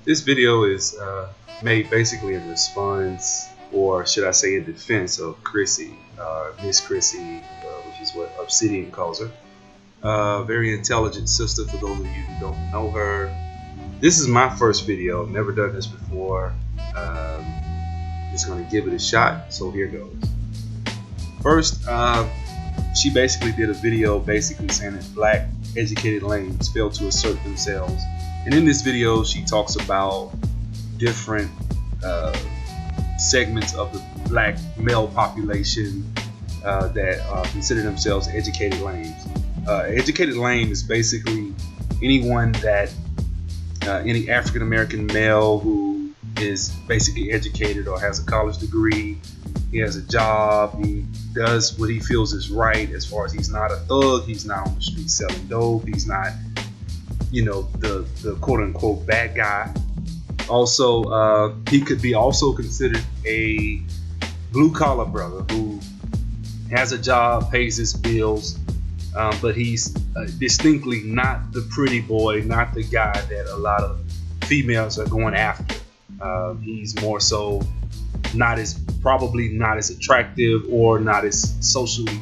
This video is made basically in response, or should I say in defense of Chrissie, Miss Chrissie, which is what Obsidian calls her. Very intelligent sister for those of you who don't know her. This is my first video, never done this before. Just going to give it a shot, so here goes. First, she basically did a video basically saying that black educated lames fail to assert themselves. And in this video, she talks about different segments of the black male population that consider themselves educated lames. Educated lame is basically anyone that, any African American male who is basically educated or has a college degree, he has a job, he does what he feels is right as far as he's not a thug, he's not on the street selling dope, he's not, you know, the quote unquote bad guy. Also, he could be also considered a blue collar brother who has a job, pays his bills, but he's distinctly not the pretty boy, not the guy that a lot of females are going after. He's more so probably not as attractive or not as socially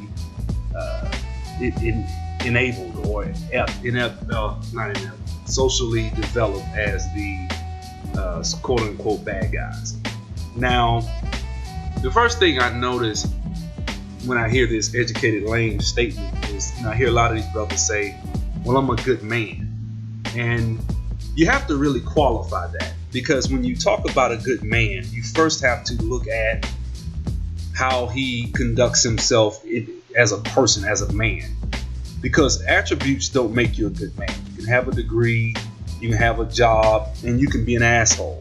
enabled or socially developed as the quote unquote bad guys. Now, the first thing I notice when I hear this educated lame statement is, I hear a lot of these brothers say, well, I'm a good man. And you have to really qualify that, because when you talk about a good man, you first have to look at how he conducts himself as a person, as a man. Because attributes don't make you a good man. You can have a degree, you can have a job, and you can be an asshole.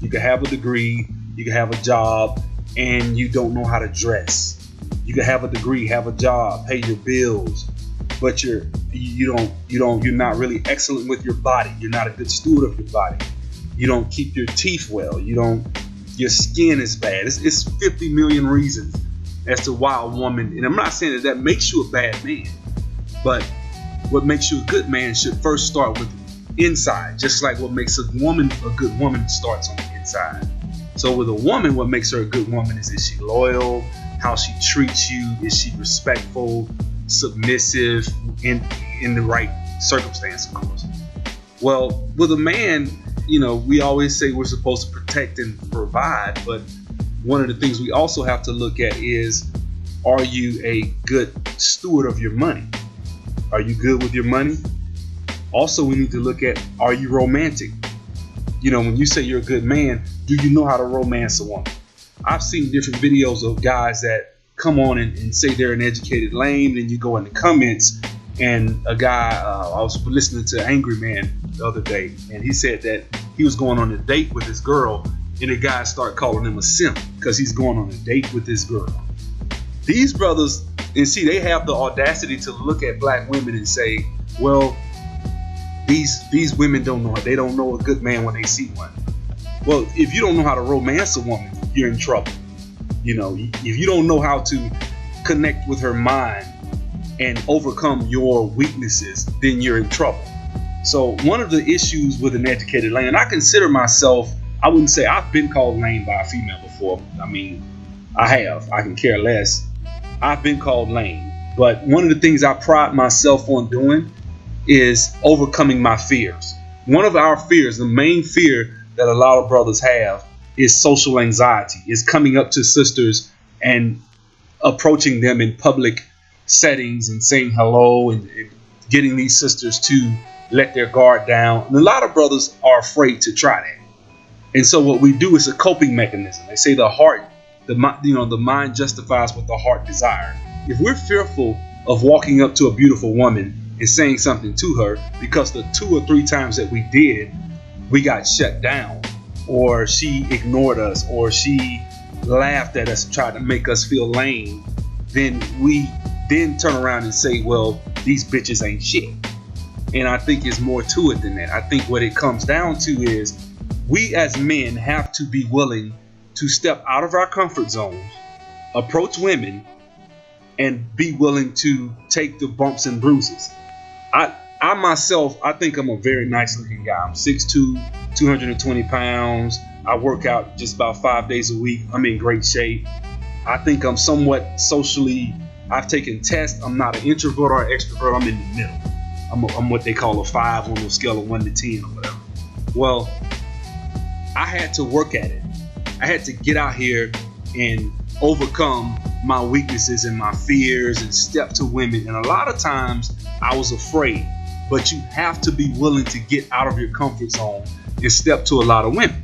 You can have a degree, you can have a job, and you don't know how to dress. You can have a degree, have a job, pay your bills, but you're not really excellent with your body. You're not a good steward of your body. You don't keep your teeth well. Your skin is bad. It's 50 million reasons as to why a woman, and I'm not saying that makes you a bad man, but what makes you a good man should first start with inside, just like what makes a woman a good woman starts on the inside. So with a woman, what makes her a good woman is she loyal, how she treats you, is she respectful, submissive, in the right circumstance, of course. Well, with a man, we always say we're supposed to protect and provide, but one of the things we also have to look at is, are you a good steward of your money? Are you good with your money? Also, we need to look at, are you romantic? When you say you're a good man, do you know how to romance a woman? I've seen different videos of guys that come on and say they're an educated lame, and you go in the comments, and a guy, I was listening to Angry Man the other day, and he said that he was going on a date with this girl, and the guy started calling him a simp because he's going on a date with this girl. These brothers, and see, they have the audacity to look at black women and say, well, these women don't know a good man when they see one. Well, if you don't know how to romance a woman, you're in trouble. If you don't know how to connect with her mind and overcome your weaknesses, then you're in trouble. So one of the issues with an educated lame, and I consider myself, I wouldn't say I've been called lame by a female before. I mean, I have. I can care less. I've been called lame. But one of the things I pride myself on doing is overcoming my fears. One of our fears, the main fear that a lot of brothers have, is social anxiety. Is coming up to sisters and approaching them in public settings and saying hello and getting these sisters to let their guard down. And a lot of brothers are afraid to try that. And so what we do is a coping mechanism. They say the mind justifies what the heart desires. If we're fearful of walking up to a beautiful woman and saying something to her because the 2 or 3 times that we did, we got shut down, or she ignored us, or she laughed at us, tried to make us feel lame, then we turn around and say, well, these bitches ain't shit. And I think it's more to it than that. I think what it comes down to is we as men have to be willing to step out of our comfort zones, approach women, and be willing to take the bumps and bruises. I myself, I think I'm a very nice looking guy. I'm 6'2", 220 pounds. I work out just about 5 days a week. I'm in great shape. I think I'm somewhat socially, I've taken tests. I'm not an introvert or an extrovert. I'm in the middle. I'm what they call a 5 on a scale of 1 to 10 or whatever. Well, I had to work at it. I had to get out here and overcome my weaknesses and my fears and step to women. And a lot of times I was afraid, but you have to be willing to get out of your comfort zone and step to a lot of women.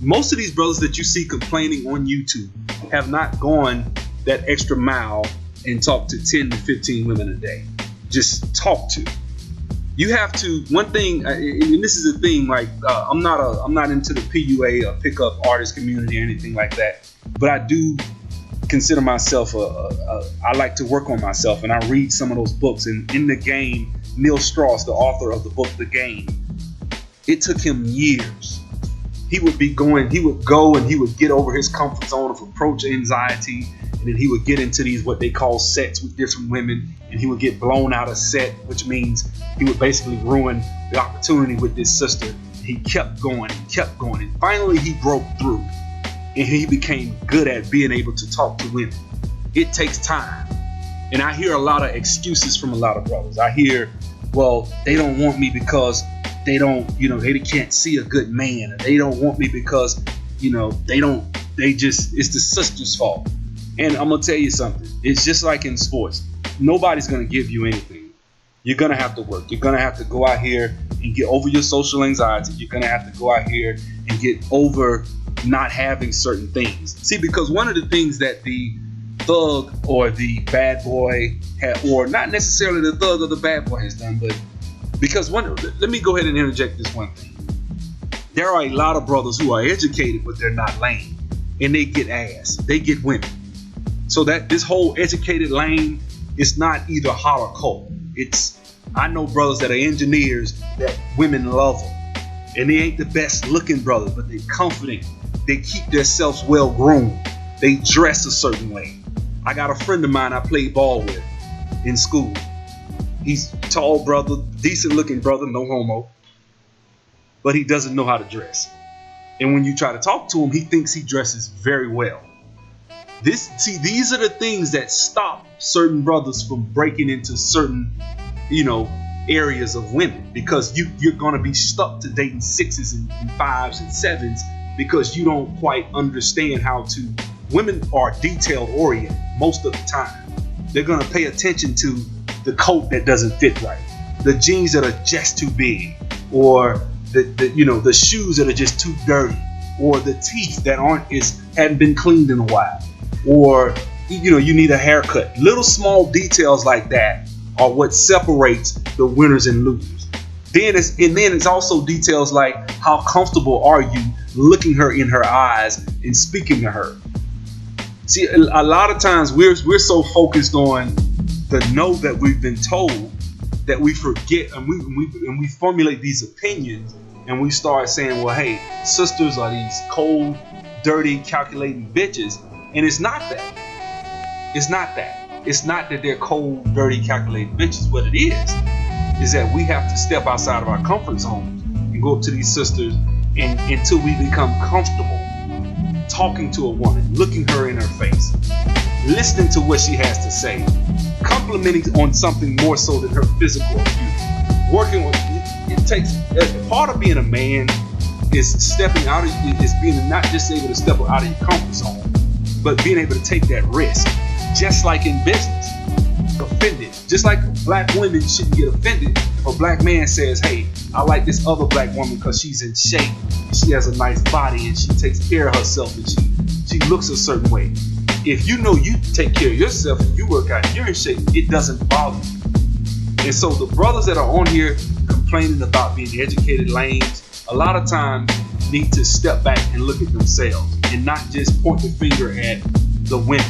Most of these brothers that you see complaining on YouTube have not gone that extra mile and talked to 10 to 15 women a day. Just talk to. You have to, one thing, and this is a thing, like I'm not into the PUA or pickup artist community or anything like that, but I do consider myself I like to work on myself, and I read some of those books. And in The Game, Neil Strauss, the author of the book The Game, it took him years. He would go and he would get over his comfort zone of approach anxiety, and then he would get into these what they call sets with different women, and he would get blown out of set, which means he would basically ruin the opportunity with this sister. He kept going and finally he broke through, and he became good at being able to talk to women. It takes time. And I hear a lot of excuses from a lot of brothers. I hear, well, they don't want me because they don't, they can't see a good man, or they don't want me because, it's the sister's fault. And I'm gonna tell you something. It's just like in sports. Nobody's gonna give you anything. You're gonna have to work. You're gonna have to go out here and get over your social anxiety. You're gonna have to go out here and get over not having certain things. See, because one of the things that the thug or the bad boy or not necessarily the thug or the bad boy has done, but because let me go ahead and interject this one thing. There are a lot of brothers who are educated, but they're not lame, and they get ass. They get women. So that this whole educated lane is not either hot or cold. I know brothers that are engineers that women love them, and they ain't the best looking brothers, but they're confident. They keep themselves well groomed. They dress a certain way. I got a friend of mine I played ball with in school. He's a tall brother, decent looking brother, no homo, but he doesn't know how to dress. And when you try to talk to him, he thinks he dresses very well. These are the things that stop certain brothers from breaking into certain, areas of women, because you're going to be stuck to dating 6s and 5s and 7s because you don't quite understand how to. Women are detail oriented most of the time. They're going to pay attention to the coat that doesn't fit right, the jeans that are just too big, or the shoes that are just too dirty, or the teeth that hadn't been cleaned in a while, or you need a haircut. Little small details like that are what separates the winners and losers. Then it's also details like how comfortable are you looking her in her eyes and speaking to her. See, a lot of times we're so focused on the no that we've been told that we forget, and we formulate these opinions, and we start saying, well, hey, sisters are these cold, dirty, calculating bitches. And it's not that. It's not that. It's not that they're cold, dirty, calculating bitches. What it is that we have to step outside of our comfort zones and go up to these sisters until we become comfortable talking to a woman, looking her in her face, listening to what she has to say, complimenting on something more so than her physical appearance. Working with it takes part of being a man is stepping out of is being not just able to step out of your comfort zone, but being able to take that risk. Just like in business, offended. Just like black women shouldn't get offended if a black man says, hey, I like this other black woman because she's in shape, she has a nice body, and she takes care of herself, and she looks a certain way. If you know you take care of yourself and you work out and you're in shape, it doesn't bother you. And so the brothers that are on here complaining about being educated lames, a lot of times need to step back and look at themselves and not just point the finger at the women.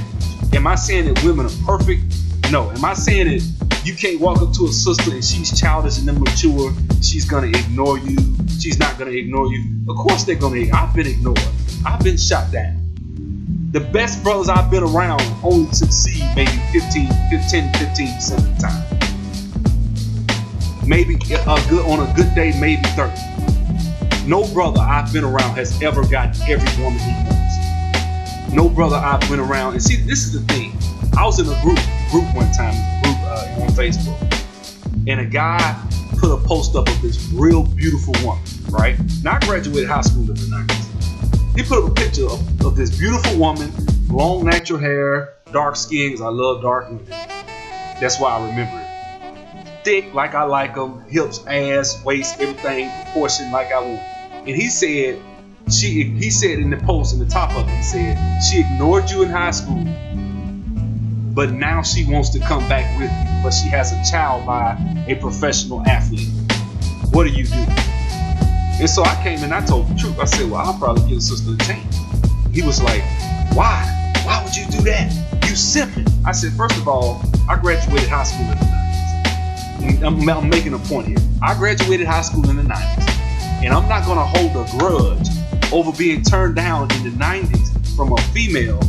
Am I saying that women are perfect? No. Am I saying that you can't walk up to a sister and she's childish and immature, she's going to ignore you, she's not going to ignore you? Of course they're going to. I've been ignored. I've been shot down. The best brothers I've been around only succeed maybe 15% of the time. maybe on a good day, maybe 30. No brother I've been around has ever gotten every woman he wants. No brother I've been around, and see, this is the thing. I was in a group one time, on Facebook, and a guy put a post up of this real beautiful woman, right? Now I graduated high school in the 90s. He put up a picture of this beautiful woman, long natural hair, dark skin, because I love dark women. That's why I remember it. Thick like I like them, hips, ass, waist, everything proportioned like I want. And he said in the post in the top of it, he said she ignored you in high school, but now she wants to come back with you, but she has a child by a professional athlete. What do you do? And so I came and I told the truth. I said, well, I'll probably give a sister a chance. He was like, why? Why would you do that? You simping. I said, first of all, I graduated high school in the 90s. And I'm making a point here. I graduated high school in the 90s. And I'm not going to hold a grudge over being turned down in the 90s from a female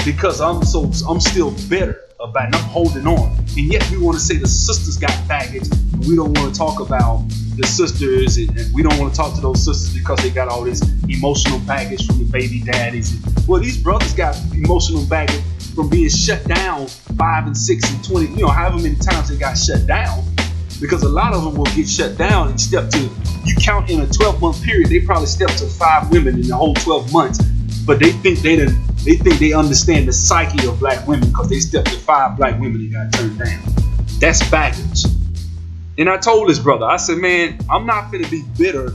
because I'm still bitter about it. I'm holding on. And yet we want to say the sisters got baggage. And we don't want to talk about the sisters, and we don't want to talk to those sisters because they got all this emotional baggage from the baby daddies. Well, these brothers got emotional baggage from being shut down 5 and 6 and 20, however many times they got shut down. Because a lot of them will get shut down and step to, you count in a 12-month period, they probably stepped to 5 women in the whole 12 months, but they think they understand the psyche of black women because they stepped to 5 black women and got turned down. That's baggage. And I told this brother, I said, man, I'm not going to be bitter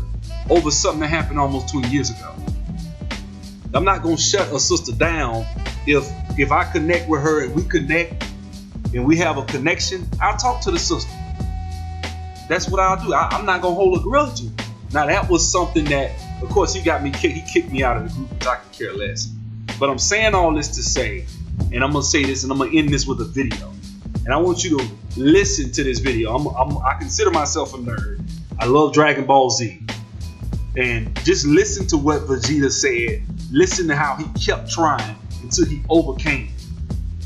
over something that happened almost 20 years ago. I'm not going to shut a sister down if I connect with her and we connect and we have a connection. I'll talk to the sister. That's what I'll do. I'm not going to hold a grudge. Now, that was something that, of course, he kicked me out of the group, which I could care less. But I'm saying all this to say, and I'm going to say this, and I'm going to end this with a video. And I want you to listen to this video. I consider myself a nerd. I love Dragon Ball Z. And just listen to what Vegeta said. Listen to how he kept trying until he overcame.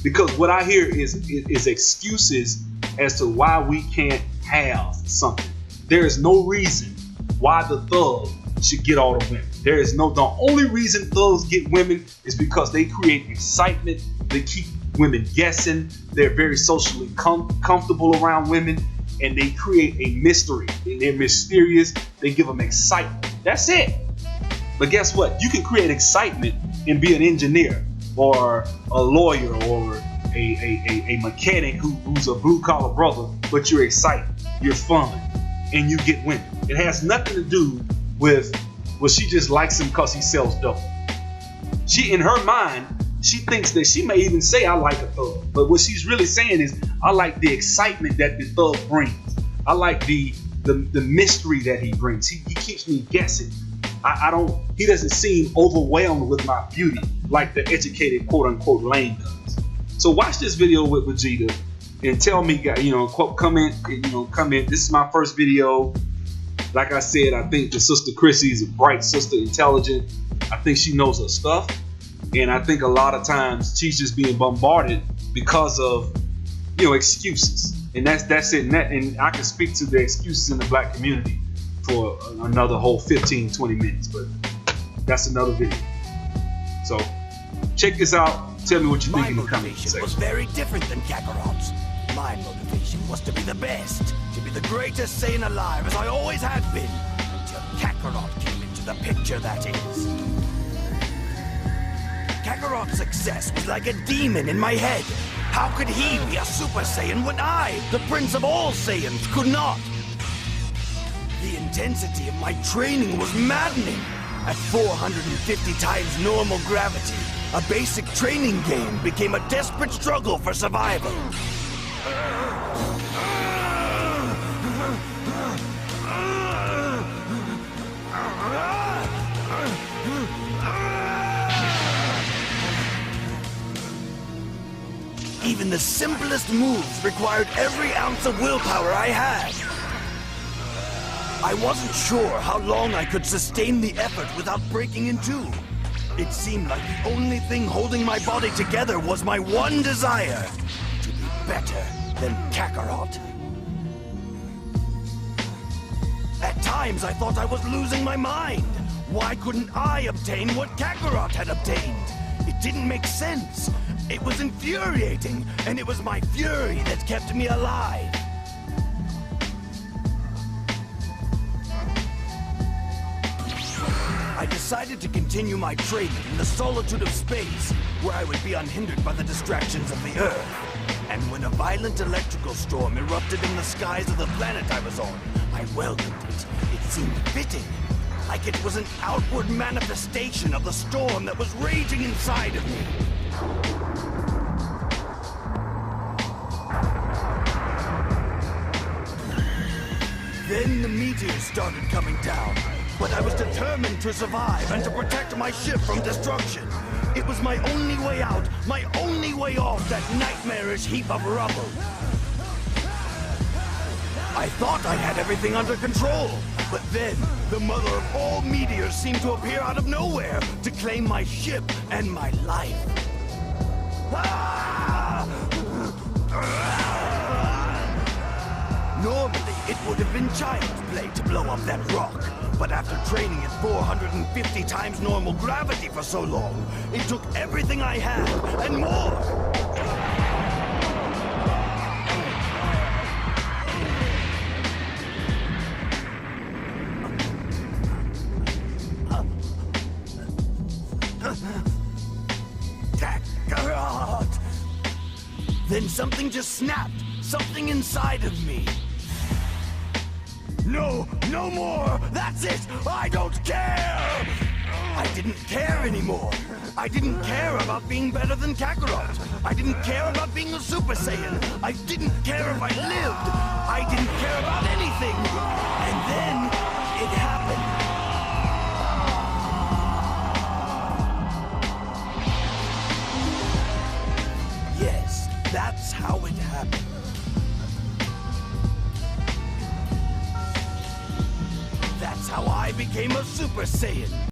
Because what I hear is excuses as to why we can't have something. There is no reason why the thug should get all the women. The only reason thugs get women is because they create excitement. They keep women guessing. They're very socially comfortable around women, and they create a mystery. And they're mysterious. They give them excitement. That's it. But guess what? You can create excitement and be an engineer or a lawyer or a mechanic who's a blue-collar brother, but you're excited, you're fun, and you get women. It has nothing to do with, well, she just likes him because he sells dope. She, in her mind, she thinks that she may even say, I like a thug. But what she's really saying is, I like the excitement that the thug brings. I like the mystery that he brings. He keeps me guessing. He doesn't seem overwhelmed with my beauty like the educated quote-unquote lame does. So watch this video with Vegeta and tell me, comment. This is my first video. Like I said, I think the sister Chrissie is a bright sister, intelligent. I think she knows her stuff. And I think a lot of times she's just being bombarded because of, excuses. And that's it. And I can speak to the excuses in the black community for another whole 15, 20 minutes. But that's another video. So check this out. Tell me what you think in the comments section. My motivation was very different than Kakarot's. My motivation was to be the best, to be the greatest Saiyan alive, as I always had been, until Kakarot came into the picture, that is. Kakarot's success was like a demon in my head. How could he be a Super Saiyan when I, the prince of all Saiyans, could not? The intensity of my training was maddening. At 450 times normal gravity, a basic training game became a desperate struggle for survival. Even the simplest moves required every ounce of willpower I had. I wasn't sure how long I could sustain the effort without breaking in two. It seemed like the only thing holding my body together was my one desire, to be better than Kakarot. At times, I thought I was losing my mind. Why couldn't I obtain what Kakarot had obtained? It didn't make sense. It was infuriating, and it was my fury that kept me alive. I decided to continue my training in the solitude of space, where I would be unhindered by the distractions of the Earth. And when a violent electrical storm erupted in the skies of the planet I was on, I welcomed it. It seemed fitting, like it was an outward manifestation of the storm that was raging inside of me. Then the meteors started coming down, but I was determined to survive and to protect my ship from destruction. It was my only way out, my only way off that nightmarish heap of rubble. I thought I had everything under control, but then the mother of all meteors seemed to appear out of nowhere to claim my ship and my life. Normally, it would have been child's play to blow up that rock. But after training at 450 times normal gravity for so long, it took everything I had and more. Kakarot! Then something just snapped. Something inside of me. No, no more! That's it! I don't care! I didn't care anymore. I didn't care about being better than Kakarot. I didn't care about being a Super Saiyan. I didn't care if I lived. I didn't care about anything. And then, it happened. Yes, that's how it happened. That's how I became a Super Saiyan.